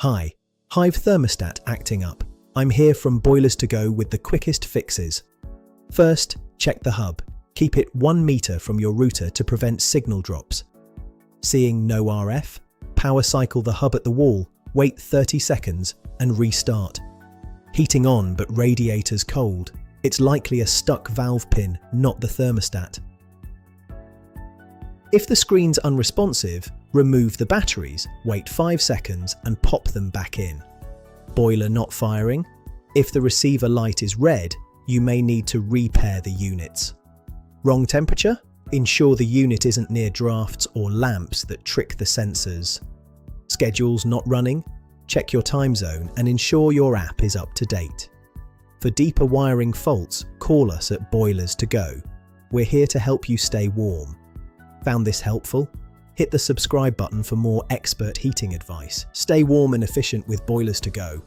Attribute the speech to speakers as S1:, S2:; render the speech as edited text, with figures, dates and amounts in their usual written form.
S1: Hi, Hive Thermostat acting up. I'm here from Boilers2Go with the quickest fixes. First, check the hub. Keep it 1 meter from your router to prevent signal drops. Seeing no RF? Power cycle the hub at the wall, wait 30 seconds and restart. Heating on but radiator's cold. It's likely a stuck valve pin, not the thermostat. If the screen's unresponsive, remove the batteries, wait 5 seconds and pop them back in. Boiler not firing? If the receiver light is red, you may need to repair the units. Wrong temperature? Ensure the unit isn't near drafts or lamps that trick the sensors. Schedules not running? Check your time zone and ensure your app is up to date. For deeper wiring faults, call us at Boilers2Go. We're here to help you stay warm. Found this helpful? Hit the subscribe button for more expert heating advice. Stay warm and efficient with Boilers2Go.